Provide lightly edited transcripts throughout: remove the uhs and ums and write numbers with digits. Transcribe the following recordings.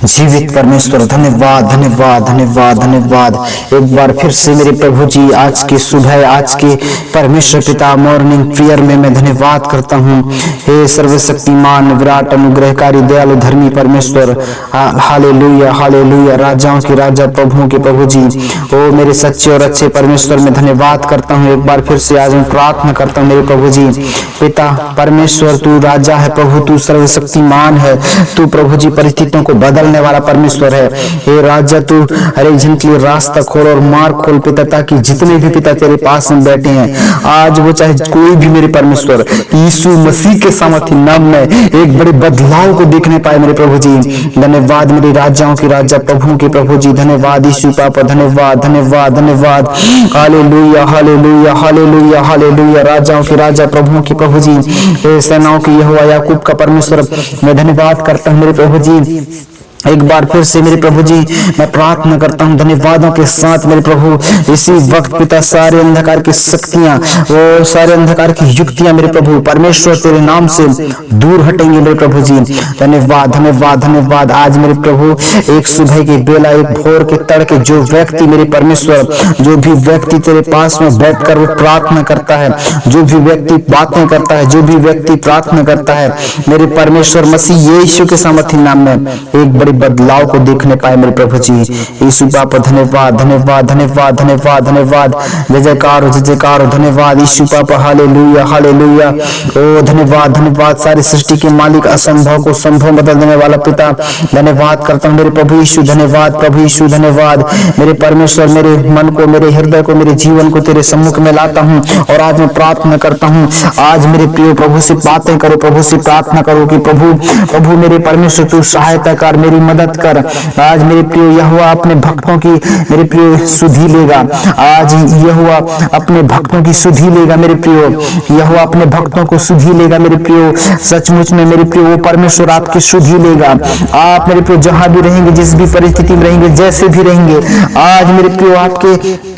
जीवित परमेश्वर, धन्यवाद धन्यवाद धन्यवाद धन्यवाद। एक बार फिर से मेरे प्रभु जी आज की सुबह, आज के परमेश्वर पिता मॉर्निंग प्रेयर में मैं धन्यवाद करता हूँ। हे सर्वशक्तिमान, विराट, अनुग्रहकारी, दयालु, धर्मी परमेश्वर, हालेलुया हालेलुया। राजाओं के राजा, प्रभुओं के प्रभु जी, ओ मेरे सच्चे और अच्छे परमेश्वर, मैं धन्यवाद करता हूँ। एक बार फिर से आज मैं प्रार्थना करता हूँ मेरे प्रभु जी। पिता परमेश्वर, तू राजा है प्रभु, तू सर्वशक्तिमान है, तू प्रभु जी परिस्थितियों को बदलने वाला परमेश्वर है। हे राजा, तू हर एक जन के लिए रास्ता खोल और मार्ग खोल पिता, ताकि जितने भी पिता तेरे पास में बैठे हैं आज, वो चाहे कोई भी मेरे परमेश्वर यीशु मसीह के सामर्थ्य नाम में एक बड़े बदलाव को देखने पाए मेरे प्रभु जी। धन्यवाद मेरे राजाओं के राजा, प्रभुओं के प्रभु जी, धन्यवाद यीशु पापा, धन्यवाद धन्यवाद धन्यवाद। Hallelujah hallelujah hallelujah hallelujah. राजाओं के राजा, प्रभुओं के प्रभु जी, सेनाओं की यहोवा, याकूब का परमेश्वर, मैं धन्यवाद करता हूँ मेरे प्रभु जी। एक बार फिर से मेरे प्रभु जी मैं प्रार्थना करता हूँ धन्यवादों के साथ मेरे प्रभु। इसी वक्त पिता सारे अंधकार की शक्तियां, वो सारे अंधकार की युक्तियां मेरे प्रभु परमेश्वर तेरे नाम से दूर हटेंगे मेरे प्रभु जी। धन्यवाद धन्यवाद धन्यवाद। आज मेरे प्रभु एक सुबह की बेला, एक भोर के तड़के, जो व्यक्ति मेरे परमेश्वर, जो भी व्यक्ति तेरे पास में बैठकर वो प्रार्थना करता है, जो भी व्यक्ति बातें करता है, जो भी व्यक्ति प्रार्थना करता है, मेरे परमेश्वर मसीह यीशु के सामर्थ्य नाम में एक बड़ी बदलाव को देखने पाए मेरे प्रभु जी। यीशु पापा धन्यवाद धन्यवाद धन्यवाद धन्यवाद धन्यवाद। जय जयकार हो, जय जयकार हो। धन्यवाद यीशु पापा, हालेलुया हालेलुया। ओ धन्यवाद धन्यवाद। सारी सृष्टि के मालिक, असंभव को संभव बदल देने वाला पिता, धन्यवाद करता हूँ मेरे प्रभु यीशु। धन्यवाद प्रभु यीशु, धन्यवाद मेरे परमेश्वर। मेरे मन को, मेरे हृदय को, मेरे जीवन को तेरे सम्मुख में लाता हूँ और आज मैं प्रार्थना करता हूँ, आज मेरे प्रिय प्रभु से बातें करो, प्रभु से प्रार्थना करो कि प्रभु मेरे परमेश्वर तू सहायता कर, मेरी मदद कर। आज मेरे प्रिय यहोवा अपने भक्तों की मेरे प्रिय सुधि लेगा। आज यहोवा अपने भक्तों की सुधि लेगा मेरे प्रिय। यहोवा अपने भक्तों को सुधि लेगा मेरे प्रिय। सचमुच में मेरे प्रिय वो परमेश्वर आपकी सुधि लेगा। आप मेरे प्रिय जहां भी रहेंगे, जिस भी परिस्थिति में रहेंगे, जैसे भी रहेंगे, आज मेरे प्रिय आपके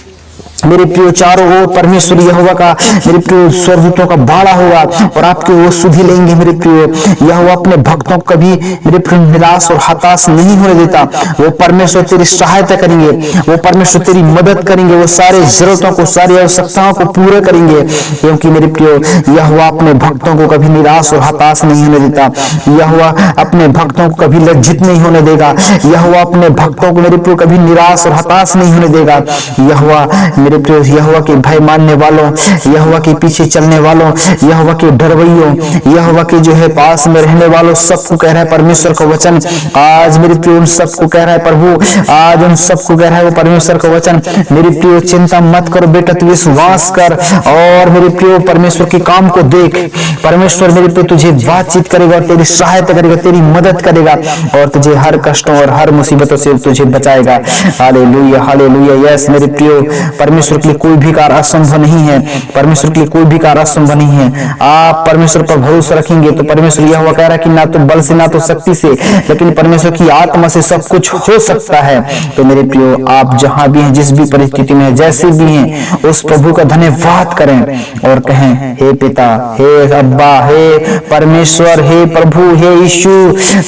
मेरे प्रिय चारों ओर परमेश्वर यहोवा का मेरे प्रिय स्वर्गदूतों का बाड़ा होगा और आपके वो सुधि लेंगे मेरे प्रिय। यहोवा अपने भक्तों को कभी मेरे प्रिय निराश और हताश नहीं होने देता। वो परमेश्वर तेरी सहायता करेंगे, वो परमेश्वर तेरी मदद करेंगे, वो सारे जरूरतों को, सारी आवश्यकताओं को पूरा करेंगे, क्योंकि मेरे प्रिय यहोवा अपने भक्तों को कभी निराश और हताश नहीं होने देता। यहोवा अपने भक्तों को कभी लज्जित नहीं होने देगा। यहोवा अपने भक्तों को मेरे प्रिय कभी निराश और हताश नहीं होने देगा। यहोवा मेरे प्रिय यहोवा के भय मानने वालों, यहोवा के पीछे चलने वालों, यहोवा के डरवैयों, यहोवा के जो है पास में रहने वालों, सबको कह रहा है परमेश्वर का वचन। आज मेरे प्रिय उन सबको कह रहा है प्रभु, आज उन सबको कह रहा है वो परमेश्वर का वचन। मेरे प्रिय चिंता मत करो बेटा, तू विश्वास कर और मेरे प्रिय परमेश्वर के काम को देख। परमेश्वर मेरे प्रिय तुझे बातचीत करेगा, तेरी सहायता करेगा, तेरी मदद करेगा और तुझे हर कष्टों और हर मुसीबतों से तुझे बचाएगा। Hallelujah hallelujah. यस मेरे प्रिय, परमेश्वर के लिए कोई भी कार्य असंभव नहीं है। परमेश्वर के लिए कोई भी कार्य असंभव नहीं है। आप परमेश्वर पर भरोसा रखेंगे तो परमेश्वर यह कह रहा है कि ना तो बल से, ना तो शक्ति से, लेकिन परमेश्वर की आत्मा से सब कुछ हो सकता है। तो मेरे प्रियो, आप जहां भी हैं, जिस भी परिस्थिति में, जैसे भी हैं, उस प्रभु का धन्यवाद करें और कहें, हे पिता, हे अब्बा, हे परमेश्वर, हे प्रभु, हे यीशु,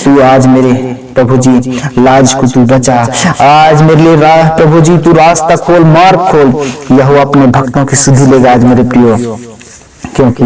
तू आज मेरे प्रभु जी लाज को तू बचा। आज मेरे लिए प्रभु जी तू रास्ता खोल, मार्ग खोल। यहोवा अपने भक्तों की सुधि लेगा आज मेरे प्रियो, क्योंकि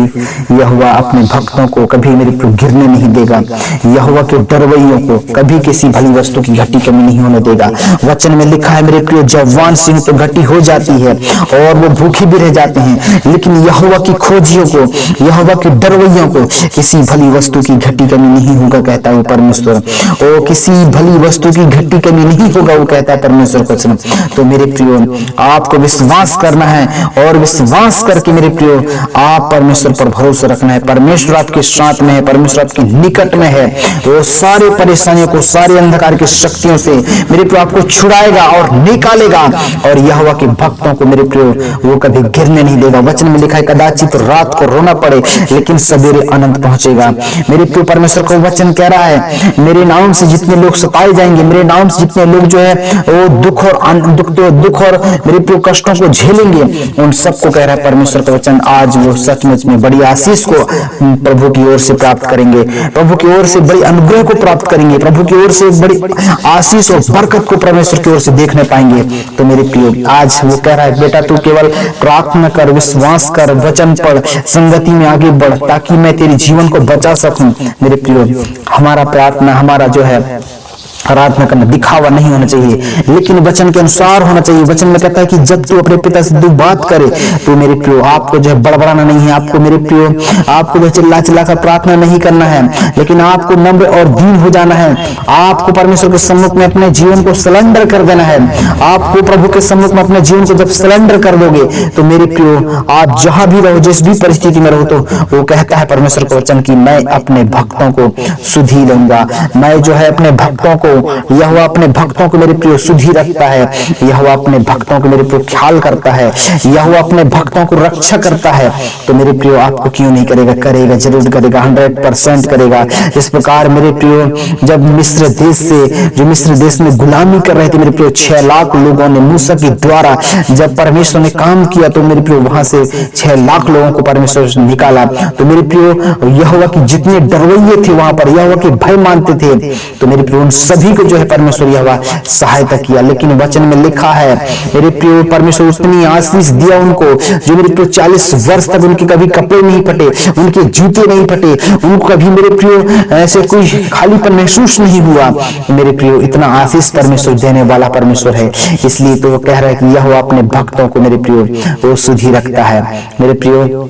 यहोवा अपने भक्तों को कभी मेरे प्रिय गिरने नहीं देगा। यहोवा के डरवैयों को कभी किसी भली वस्तु की घटी कमी नहीं होने देगा। वचन में लिखा है मेरे प्रिय, जवान सिंह तो घटी हो जाती है और वो भूखे भी रह जाते हैं, लेकिन यहोवा की खोजियों को, यहोवा के डरवैयों को किसी भली वस्तु की घटी कमी नहीं होगा, कहता है परमेश्वर। और किसी भली वस्तु की घटी कमी नहीं होगा, वो कहता है परमेश्वर वचन। तो मेरे प्रियो, आपको विश्वास करना है और विश्वास करके मेरे प्रियो आप परमेश्वर पर भरोसा रखना है। परमेश्वर आपके साथ में है, परमेश्वर आपके निकट में है। वो सारे परेशानियों को, सारे अंधकार की शक्तियों से मेरे प्रिय आपको छुड़ाएगा और निकालेगा और यहोवा के भक्तों को मेरे प्रिय वो कभी गिरने नहीं देगा। वचन में लिखा है, कदाचित रात को रोना पड़े लेकिन सवेरे अनंत पहुंचेगा। मेरे प्रिय परमेश्वर को वचन कह रहा है, मेरे नाम से जितने लोग सताए जाएंगे, मेरे नाम से जितने लोग जो है वो दुख और मेरे प्रिय कष्टों को झेलेंगे, उन सबको कह रहा है परमेश्वर का वचन, आज वो सच सचमुच में बड़ी आशीष को प्रभु की ओर से प्राप्त करेंगे, प्रभु की ओर से बड़ी अनुग्रह को प्राप्त करेंगे, प्रभु की ओर से बड़ी आशीष और बरकत को परमेश्वर की ओर से देखने पाएंगे। तो मेरे प्रियो, आज वो कह रहा है बेटा तू केवल प्रार्थना कर, विश्वास कर, वचन पढ़, संगति में आगे बढ़, ताकि मैं तेरे जीवन को बचा सकूं। मेरे प्रियो, हमारा प्रार्थना, हमारा जो है आराधना करना दिखावा नहीं होना चाहिए, लेकिन वचन के अनुसार होना चाहिए। वचन में कहता है कि जब तू अपने पिता से तू बात करे तो मेरे प्रियो आपको जो है बड़बड़ाना नहीं है, आपको मेरे प्रियो आपको जो चिल्ला चिल्ला कर प्रार्थना नहीं करना है, लेकिन आपको नम्र और दीन हो जाना है। आपको परमेश्वर के सम्मुख में अपने जीवन को सरेंडर कर देना है। आपको प्रभु के सम्मुख में अपने जीवन को जब सरेंडर कर दोगे तो मेरे प्रियो आप जहां भी रहो, जिस भी परिस्थिति में रहो, तो वो कहता है परमेश्वर का वचन कि मैं अपने भक्तों को सुधी लूंगा। मैं जो है अपने भक्तों को, यहोवा अपने भक्तों को मेरे प्रियो सुधी रखता है, यहोवा अपने भक्तों को मेरे प्रियो ख्याल करता है, यहोवा अपने भक्तों को रक्षा करता है। तो मेरे प्रियो आपको क्यों नहीं करेगा? करेगा, जरूर करेगा, 100% करेगा। इस प्रकार मेरे प्रियो जब मिस्र देश से, जो मिस्र देश में गुलामी कर रहे थे मेरे प्रियो, 6 लाख लोगों ने मूसा के द्वारा जब परमेश्वर ने काम किया तो मेरे प्रियो वहां से 6 लाख लोगों को परमेश्वर ने निकाला। तो मेरे प्रियो यहोवा के जितने डरवैये थे वहां पर, यहोवा के भय मानते थे, तो मेरे प्रियो उन सभी को जो है परमेश्वर यहोवा सहायता किया। लेकिन वचन में लिखा है मेरे प्रियो परमेश्वर उतनी आशीष दिया उनको, जो मेरे प्रियो 40 वर्ष तक उनके कभी कपड़े नहीं फटे, उनके जूते नहीं फटे, उनको कभी मेरे प्रियो ऐसे कोई खालीपन महसूस नहीं हुआ। मेरे प्रियो इतना आशीष परमेश्वर देने वाला परमेश्वर है, इसलिए तो वो कह रहा है कि यहोवा अपने भक्तों को मेरे प्रियो वो सुधी रखता है। मेरे प्रियो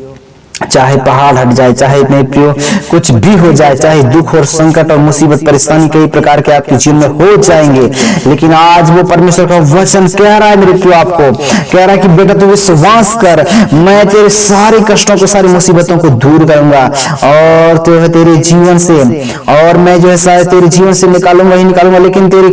चाहे पहाड़ हट जाए, चाहे मेरे प्रियो कुछ भी हो जाए, चाहे दुख और संकट और मुसीबत परेशानी कई प्रकार के आपके जीवन में हो जाएंगे, लेकिन आज वो परमेश्वर का वचन कह रहा है मेरे प्रियो, आपको कह रहा है कि बेटा तू विश्वास कर, मैं तेरे सारे कष्टों को, सारी मुसीबतों को दूर करूंगा और तो है तेरे जीवन से, और मैं जो है शायद तेरे जीवन से निकालूंगा ही निकालूंगा, लेकिन तेरे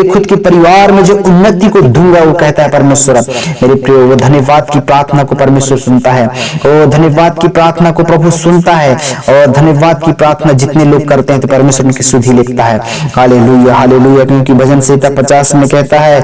खुद के परिवार में जो उन्नति को दूंगा, वो कहता है परमेश्वर। मेरे प्रियो वो धन्यवाद की प्रार्थना को परमेश्वर सुनता है, वो धन्यवाद की प्रार्थना को प्रभु सुनता है, और धन्यवाद की प्रार्थना जितने लोग करते हैं तो परमेश्वर उनकी सुधि लिखता है। हालेलुया हालेलुया, क्योंकि भजन संहिता 50 में कहता है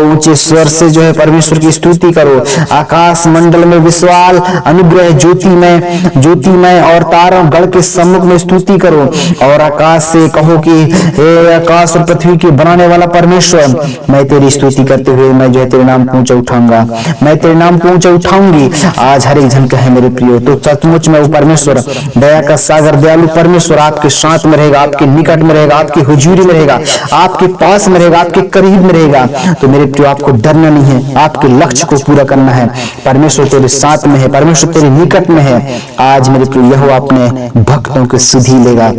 ऊंचे स्वर से जो है परमेश्वर की स्तुति करो, आकाश मंडल में विशाल अनुग्रह ज्योति में और तारों गढ़ के सम्मुख में स्तुति करो, और आकाश से कहो कि हे आकाश और पृथ्वी के बनाने वाला परमेश्वर, मैं तेरी स्तुति करते हुए मैं जो है तेरे नाम को ऊंचा उठाऊंगा, मैं तेरे नाम को ऊंचा उठाऊंगी। आज हर एक जन कहे मेरे प्रियो, तो सचमुच में वो परमेश्वर दया का सागर, दयालु परमेश्वर आपके साथ में रहेगा, आपके निकट में रहेगा, आपकी हुजूरी में रहेगा, आपके पास में रहेगा, आपके करीब में रहेगा। तो मेरे प्रियो आपको डरना नहीं है, आपके लक्ष्य को पूरा करना है। परमेश्वर तेरे साथ में है, परमेश्वर तेरे निकट में है। आज मेरे प्रियो यहोवा अपने भक्तों को सुधी लेगा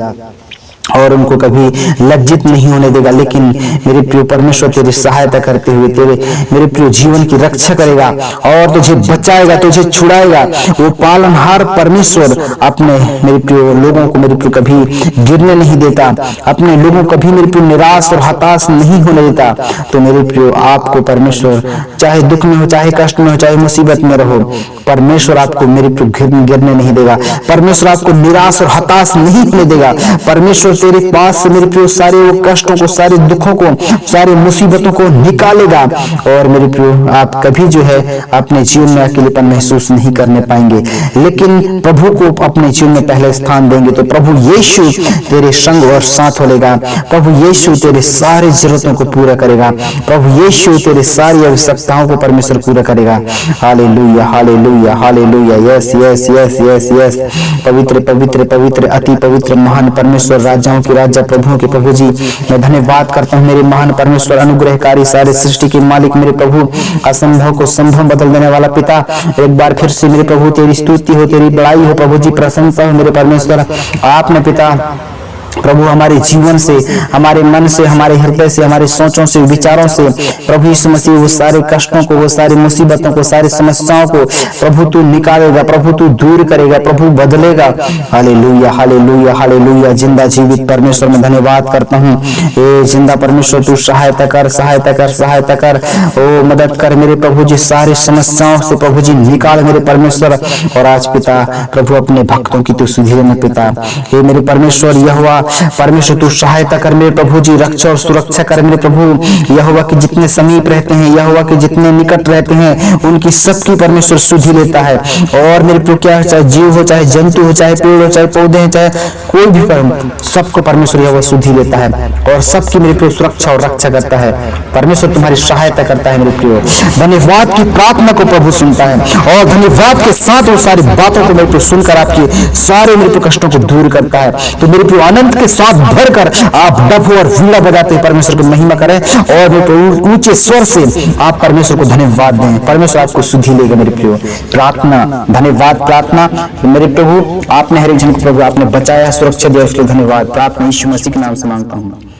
और उनको कभी लज्जित नहीं होने देगा, लेकिन मेरे प्रियो परमेश्वर तेरी सहायता करते हुए तेरे मेरे प्रियो जीवन की रक्षा करेगा और तुझे बचाएगा, तुझे छुड़ाएगा। वो पालनहार परमेश्वर अपने मेरे प्रियो लोगों को मेरे प्रियो कभी गिरने नहीं देता, अपने लोगों को कभी मेरे प्रियो निराश और हताश नहीं होने देता। तो मेरे प्रियो आपको परमेश्वर चाहे दुख में हो, चाहे कष्ट में हो, चाहे मुसीबत में रहो, परमेश्वर आपको मेरे प्रियो गिरने नहीं देगा, परमेश्वर आपको निराश और हताश नहीं होने देगा। परमेश्वर तेरे पास से मेरे प्रियो सारे वो कष्टों को, सारे दुखों को, सारी मुसीबतों को निकालेगा, और मेरे प्रियो आप कभी जो है अपने जीवन में अकेलेपन महसूस नहीं करने पाएंगे। लेकिन प्रभु को अपने जीवन में पहले स्थान देंगे तो प्रभु यीशु तेरे संग और साथ होगा, प्रभु यीशु तेरे सारी जरूरतों को पूरा करेगा, प्रभु यीशु तेरे सारी आवश्यकताओं को परमेश्वर पूरा करेगा। Hallelujah hallelujah hallelujah, yes yes yes yes yes. पवित्र पवित्र पवित्र अति पवित्र महान परमेश्वर, राजाओं के राजा, प्रभुओं के प्रभु जी, मैं धन्यवाद करता हूँ मेरे महान परमेश्वर, अनुग्रहकारी, सारे सृष्टि के मालिक, मेरे प्रभु, असंभव को संभव बदल देने वाला पिता। एक बार फिर से मेरे प्रभु तेरी स्तुति हो, तेरी बड़ाई हो प्रभु जी, प्रशंसा हो मेरे परमेश्वर। आपने पिता प्रभु हमारे जीवन से, हमारे मन से, हमारे हृदय से, हमारे सोचों से, विचारों से प्रभु यीशु मसीह वो सारे कष्टों को, वो सारी मुसीबतों को, सारी समस्याओं को प्रभु तू निकालेगा, प्रभु तू दूर करेगा, प्रभु बदलेगा। Hallelujah hallelujah hallelujah. जिंदा जीवित परमेश्वर में धन्यवाद करता हूँ। ए जिंदा परमेश्वर तू सहायता कर, सहायता कर, सहायता कर, ओ मदद कर मेरे प्रभु जी, सारी समस्याओं से प्रभु जी निकाल मेरे परमेश्वर। और आज पिता प्रभु अपने भक्तों की तू सुधीर में पिता, हे मेरे परमेश्वर यहोवा परमेश्वर तू सहायता कर मेरे प्रभु जी, रक्षा और सुरक्षा कर मेरे प्रभु। यहोवा के जितने समीप रहते हैं, यहोवा के जितने निकट रहते हैं, उनकी सबकी परमेश्वर सुधि लेता है। और मेरे प्रभु क्या, चाहे जीव हो, चाहे जंतु हो, चाहे पेड़ हो, चाहे पौधे हैं, चाहे कोई भी सबको परमेश्वर यहोवा सुधि लेता है और सबकी मेरे प्रभु सुरक्षा और रक्षा करता है। परमेश्वर तुम्हारी सहायता करता है मेरे प्रियो। धन्यवाद की प्रार्थना को प्रभु सुनता है और धन्यवाद के साथ वो सारी बातों को मेरे प्रभु सुनकर आपके सारे मेरे प्रभु कष्टों को दूर करता है। तो मेरे प्रभु आनंद के साथ भरकर आप डफ और वीणा बजाते परमेश्वर की महिमा करें और मेरे प्रभु ऊंचे स्वर से आप परमेश्वर को धन्यवाद दें। परमेश्वर आपको सुधि लेगा मेरे प्रियो। प्रार्थना, धन्यवाद प्रार्थना मेरे प्रभु, आपने हर एक जन को प्रभु आपने बचाया, सुरक्षा दिया, उसके लिए धन्यवाद। प्रार्थना यीशु मसीह के नाम से मांगता हूँ।